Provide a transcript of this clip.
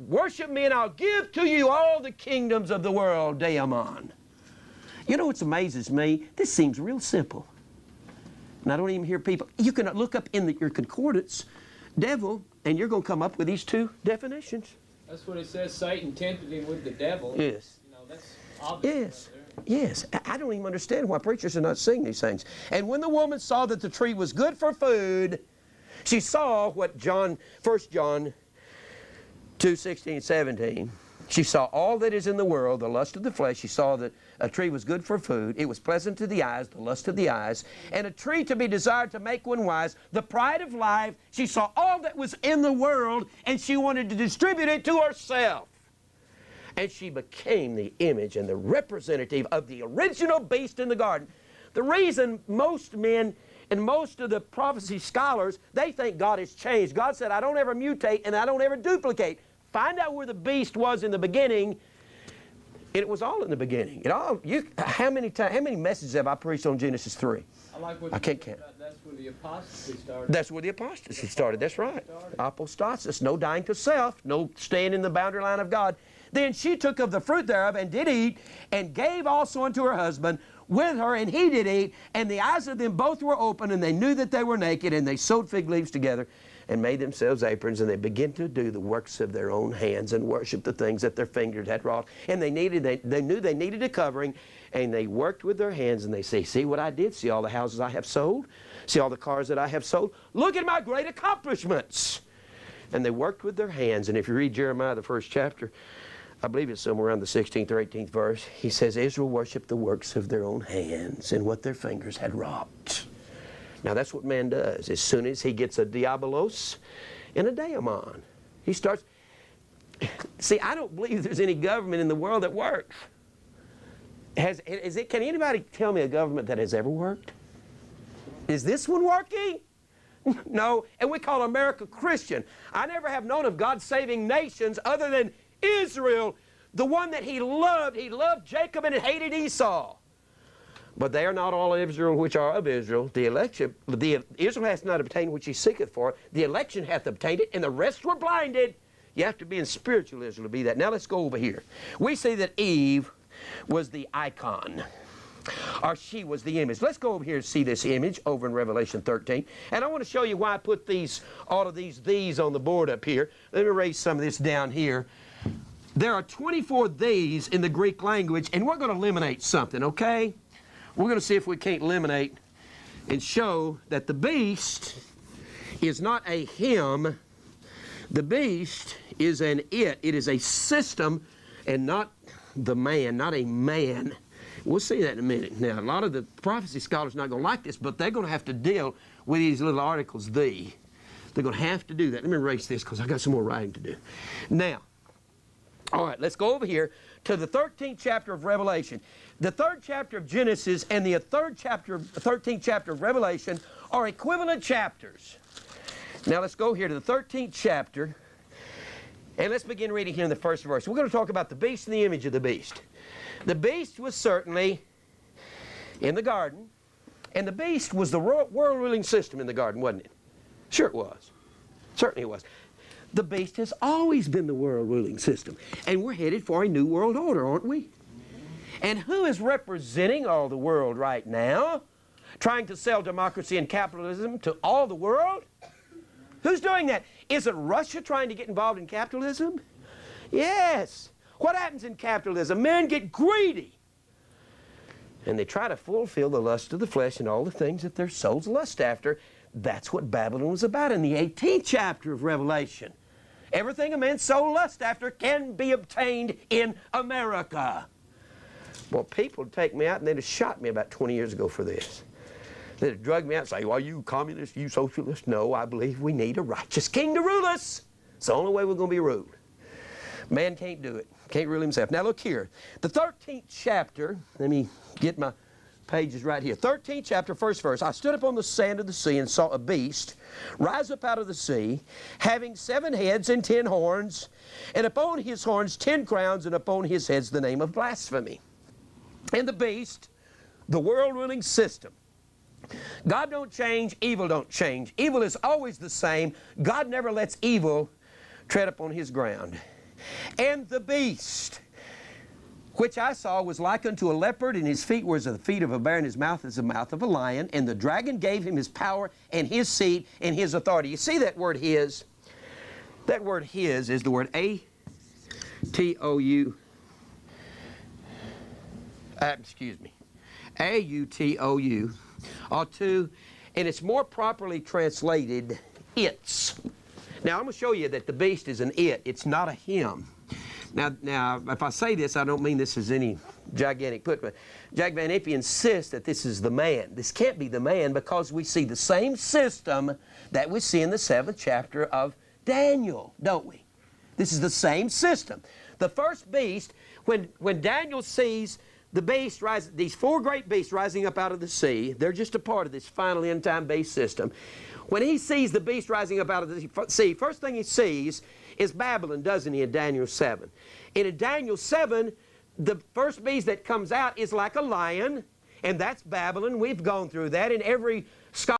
worship me and I'll give to you all the kingdoms of the world, Daemon. You know what amazes me? This seems real simple. And I don't even hear people. You can look up in your concordance, devil, and you're going to come up with these two definitions. That's what it says. Satan tempted him with the devil. Yes. You know, that's obvious. Yes. Yes. I don't even understand why preachers are not saying these things. And when the woman saw that the tree was good for food, she saw what 1 John 2:16, 17. She saw all that is in the world, the lust of the flesh. She saw that a tree was good for food. It was pleasant to the eyes, the lust of the eyes. And a tree to be desired to make one wise, the pride of life. She saw all that was in the world, and she wanted to distribute it to herself. And she became the image and the representative of the original beast in the garden. The reason most men and most of the prophecy scholars, they think God has changed. God said, I don't ever mutate and I don't ever duplicate. Find out where the beast was in the beginning. It was all in the beginning. How many messages have I preached on Genesis 3? I can't count. That's where the apostasy started. That's where the apostasy started. That's right. Apostasis, no dying to self, no staying in the boundary line of God. Then she took of the fruit thereof and did eat, and gave also unto her husband with her, and he did eat. And the eyes of them both were open, and they knew that they were naked, and they sewed fig leaves together and made themselves aprons, and they began to do the works of their own hands and worship the things that their fingers had wrought. And they knew they needed a covering, and they worked with their hands, and they say, see what I did? See all the houses I have sold? See all the cars that I have sold? Look at my great accomplishments. And they worked with their hands. And if you read Jeremiah, the 1st chapter, I believe it's somewhere around the 16th or 18th verse, he says, Israel worshiped the works of their own hands and what their fingers had wrought. Now that's what man does. As soon as he gets a diabolos and a daemon, he starts. See, I don't believe there's any government in the world that works. Can anybody tell me a government that has ever worked? Is this one working? No, and we call America Christian. I never have known of God saving nations other than Israel, the one that he loved. He loved Jacob and hated Esau. But they are not all Israel which are of Israel. Israel hath not obtained which he seeketh for. The election hath obtained it, and the rest were blinded. You have to be in spiritual Israel to be that. Now let's go over here. We see that Eve was the icon, or she was the image. Let's go over here and see this image over in Revelation 13. And I want to show you why I put all of these on the board up here. Let me raise some of this down here. There are 24 these in the Greek language, and we're going to eliminate something, okay? We're going to see if we can't eliminate and show that the beast is not a him. The beast is an it. It is a system and not the man, not a man. We'll see that in a minute. Now, a lot of the prophecy scholars are not going to like this, but they're going to have to deal with these little articles, thee. They're going to have to do that. Let me erase this because I've got some more writing to do. Now, all right, let's go over here to the 13th chapter of Revelation. The 3rd chapter of Genesis and the 13th chapter of Revelation are equivalent chapters. Now let's go here to the 13th chapter, and let's begin reading here in the first verse. We're going to talk about the beast and the image of the beast. The beast was certainly in the garden, and the beast was the world-ruling system in the garden, wasn't it? Sure it was. Certainly it was. The beast has always been the world-ruling system, and we're headed for a new world order, aren't we? And who is representing all the world right now? Trying to sell democracy and capitalism to all the world? Who's doing that? Is it Russia trying to get involved in capitalism? Yes. What happens in capitalism? Men get greedy. And they try to fulfill the lust of the flesh and all the things that their souls lust after. That's what Babylon was about in the 18th chapter of Revelation. Everything a man's soul lusts after can be obtained in America. Well, people would take me out and they'd have shot me about 20 years ago for this. They'd have drugged me out and say, well, you communist, you socialist. No, I believe we need a righteous king to rule us. It's the only way we're going to be ruled. Man can't do it. Can't rule himself. Now look here. The 13th chapter, let me get my pages right here. 13th chapter, 1st verse. I stood upon the sand of the sea and saw a beast rise up out of the sea, having 7 heads and 10 horns, and upon his horns 10 crowns, and upon his heads the name of blasphemy. And the beast, the world-ruling system. God don't change, evil don't change. Evil is always the same. God never lets evil tread upon his ground. And the beast, which I saw, was like unto a leopard, and his feet were as the feet of a bear, and his mouth as the mouth of a lion. And the dragon gave him his power and his seat and his authority. You see that word his? That word his is the word A-T-O-U. A-U-T-O-U. Or two, and it's more properly translated its. Now I'm going to show you that the beast is an it. It's not a him. Now, if I say this, I don't mean this is any gigantic put, but Jack Van Impe insists that this is the man. This can't be the man because we see the same system that we see in the 7th chapter of Daniel, don't we? This is the same system. The first beast, when Daniel sees the beast rise, these 4 great beasts rising up out of the sea, they're just a part of this final end-time beast system. When he sees the beast rising up out of the sea, first thing he sees is Babylon, doesn't he, in Daniel 7. And in Daniel 7, the first beast that comes out is like a lion, and that's Babylon. We've gone through that, and every scholar